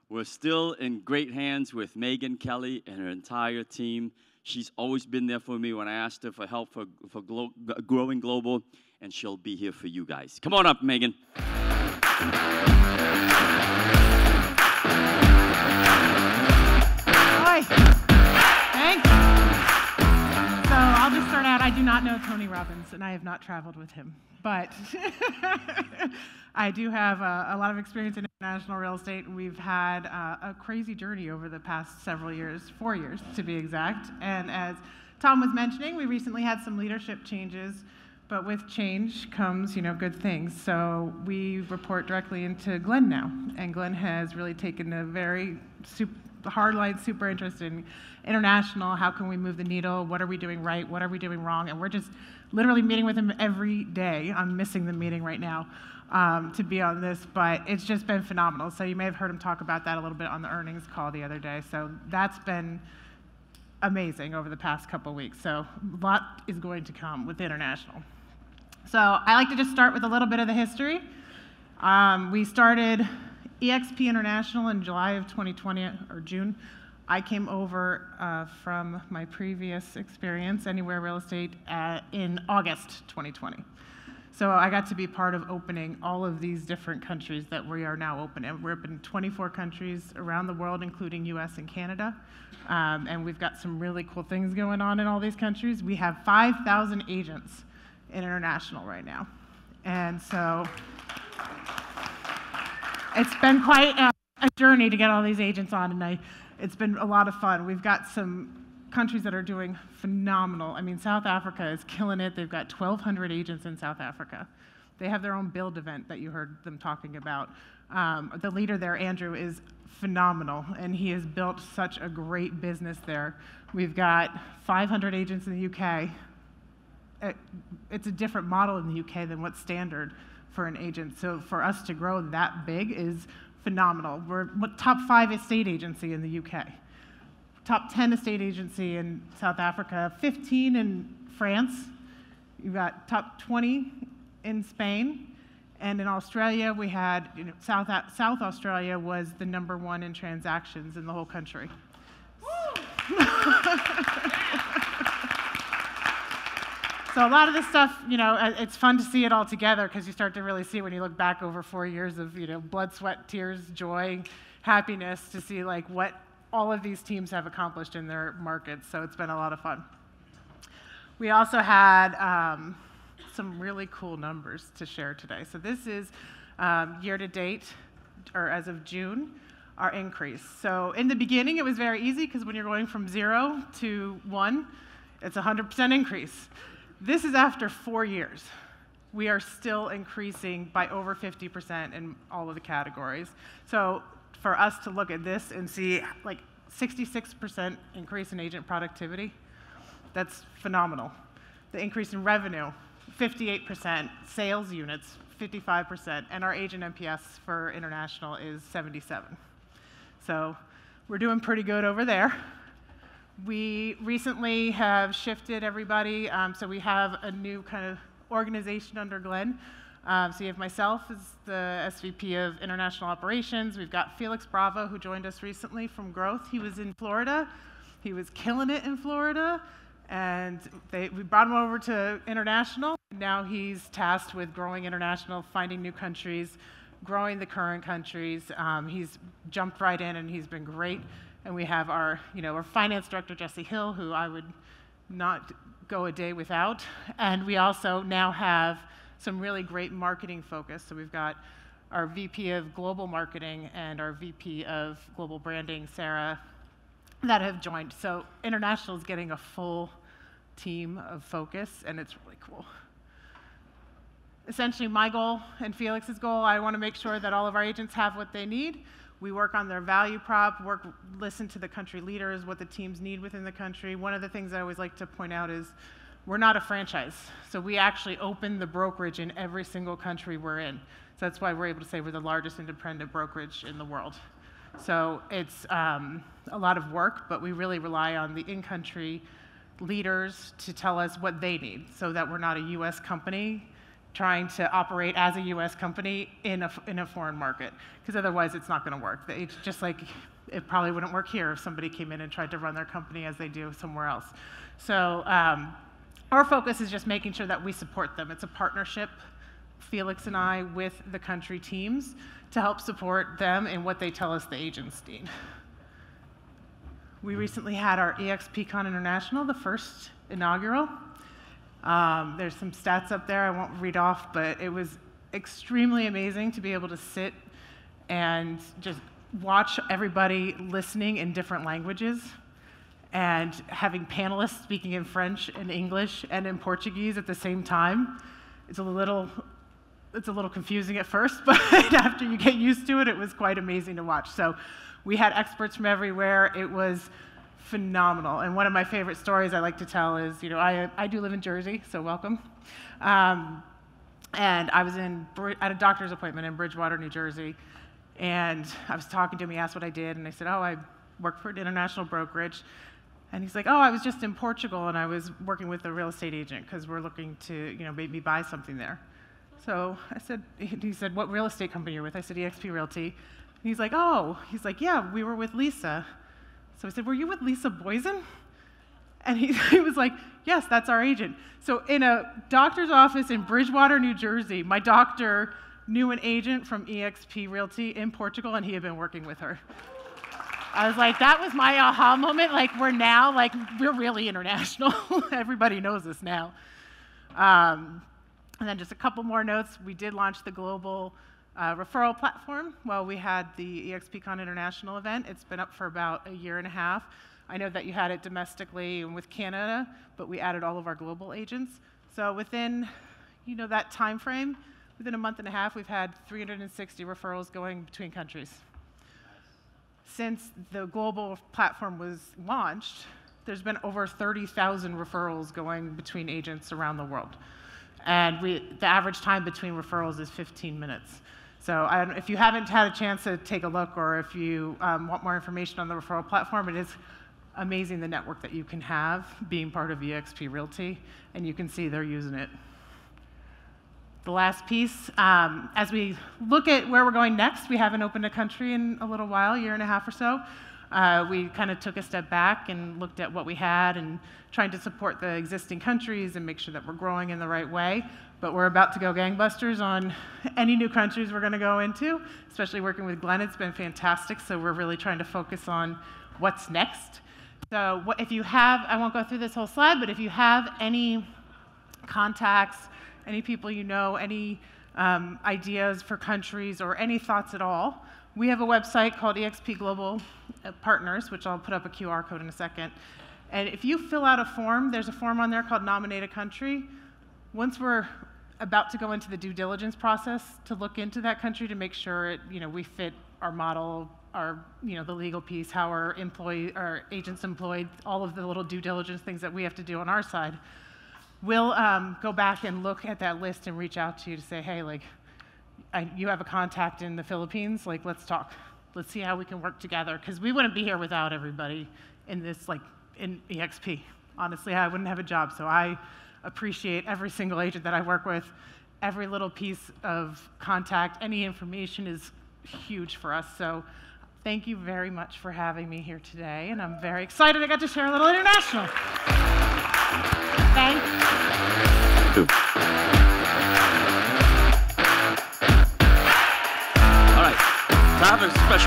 We're still in great hands with Meghan Kelly and her entire team. She's always been there for me when I asked her for help for growing global, and she'll be here for you guys. Come on up, Meghan. Hi. Thanks. So I'll just start out. I do not know Tony Robbins, and I have not traveled with him. But I do have a lot of experience in international real estate. We've had a crazy journey over the past several years, 4 years to be exact. And as Tom was mentioning, we recently had some leadership changes. But with change comes, good things. So we report directly into Glenn now. And Glenn has really taken a very hardline, super interest in international. How can we move the needle? What are we doing right? What are we doing wrong? And we're just literally meeting with him every day. I'm missing the meeting right now to be on this, but it's just been phenomenal. So you may have heard him talk about that a little bit on the earnings call the other day. So that's been amazing over the past couple of weeks. So a lot is going to come with international. So I like to just start with a little bit of the history. We started eXp International in July of 2020, or June. I came over from my previous experience, Anywhere Real Estate, in August 2020. So I got to be part of opening all of these different countries that we are now open. And we're open in 24 countries around the world, including US and Canada. And we've got some really cool things going on in all these countries. We have 5,000 agents in international right now. And so it's been quite a journey to get all these agents on, and it's been a lot of fun. We've got some countries that are doing phenomenal. I mean, South Africa is killing it. They've got 1,200 agents in South Africa. They have their own build event that you heard them talking about. The leader there, Andrew, is phenomenal, and he has built such a great business there. We've got 500 agents in the UK. It's a different model in the UK than what's standard for an agent. So for us to grow that big is phenomenal. We're top 5 estate agency in the UK, top 10 estate agency in South Africa, 15 in France. You've got top 20 in Spain. And in Australia, we had, South Australia was the #1 in transactions in the whole country. So a lot of this stuff, it's fun to see it all together because you start to really see when you look back over 4 years of, blood, sweat, tears, joy, happiness to see what all of these teams have accomplished in their markets. So it's been a lot of fun. We also had some really cool numbers to share today. So this is year to date, or as of June, our increase. So in the beginning, it was very easy because when you're going from 0 to 1, it's a 100% increase. This is after 4 years. We are still increasing by over 50% in all of the categories. So for us to look at this and see 66% increase in agent productivity, that's phenomenal. The increase in revenue, 58%, sales units, 55%, and our agent NPS for international is 77. So we're doing pretty good over there. We recently have shifted everybody, so we have a new kind of organization under Glenn. So you have myself as the SVP of International Operations. We've got Felix Bravo, who joined us recently from Growth. He was in Florida. He was killing it in Florida, and we brought him over to International. Now he's tasked with growing international, finding new countries, growing the current countries. He's jumped right in, and he's been great. And we have our finance director, Jesse Hill, who I would not go a day without. And we also now have some really great marketing focus. So we've got our VP of Global Marketing and our VP of Global Branding, Sarah, that have joined. So international is getting a full team of focus, and it's really cool. Essentially, my goal and Felix's goal, I want to make sure that all of our agents have what they need. We work on their value prop, listen to the country leaders, what the teams need within the country. One of the things I always like to point out is we're not a franchise. So we actually open the brokerage in every single country we're in. So that's why we're able to say we're the largest independent brokerage in the world. So it's a lot of work, but we really rely on the in-country leaders to tell us what they need so that we're not a US company trying to operate as a US company in a foreign market, because otherwise it's not going to work. It's just like it probably wouldn't work here if somebody came in and tried to run their company as they do somewhere else. So our focus is just making sure that we support them. It's a partnership, Felix and I, with the country teams to help support them in what they tell us the agents need. We recently had our eXpCon International, the first inaugural. There's some stats up there I won't read off, but it was extremely amazing to be able to sit and just watch everybody listening in different languages and having panelists speaking in French and English and in Portuguese at the same time. It's a little confusing at first, but after you get used to it, it was quite amazing to watch. So we had experts from everywhere. It was phenomenal. And one of my favorite stories I like to tell is, I do live in Jersey, so welcome. And I was at a doctor's appointment in Bridgewater, New Jersey, and I was talking to him. He asked what I did, and I said, I work for an international brokerage. And he's like, I was just in Portugal, and I was working with a real estate agent because we're looking to, maybe buy something there. So he said, what real estate company you're with? I said, eXp Realty. And he's like, yeah, we were with Lisa. So I said, were you with Lisa Boysen? And he was like, yes, that's our agent. So in a doctor's office in Bridgewater, New Jersey, my doctor knew an agent from eXp Realty in Portugal, and he had been working with her. I was like, that was my aha moment. We're really international. Everybody knows us now. And then just a couple more notes. We did launch the global referral platform while we had the eXpCon International event. It's been up for about a year and a half. I know that you had it domestically and with Canada, but we added all of our global agents. So within that time frame, within a month and a half, we've had 360 referrals going between countries. Since the global platform was launched, there's been over 30,000 referrals going between agents around the world. And the average time between referrals is 15 minutes. So if you haven't had a chance to take a look, or if you want more information on the referral platform, it is amazing the network that you can have being part of eXp Realty, and you can see they're using it. The last piece, as we look at where we're going next, we haven't opened a country in a little while, year and a half or so. We kind of took a step back and looked at what we had and trying to support the existing countries and make sure that we're growing in the right way. But we're about to go gangbusters on any new countries we're going to go into, especially working with Glenn. It's been fantastic, so we're really trying to focus on what's next. So if you have, I won't go through this whole slide, but if you have any contacts, any people any ideas for countries or any thoughts at all, we have a website called eXp Global Partners, which I'll put up a QR code in a second. And if you fill out a form, there's a form on there called Nominate a Country. Once we're about to go into the due diligence process to look into that country to make sure we fit our model, the legal piece, how our agents employed, all of the little due diligence things that we have to do on our side, we'll go back and look at that list and reach out to you to say, hey, you have a contact in the Philippines, let's talk. Let's see how we can work together, because we wouldn't be here without everybody in this, in eXp. Honestly, I wouldn't have a job, so I appreciate every single agent that I work with. Every little piece of contact, any information is huge for us. So thank you very much for having me here today, and I'm very excited I got to share a little international. Thank you. All right, time for a special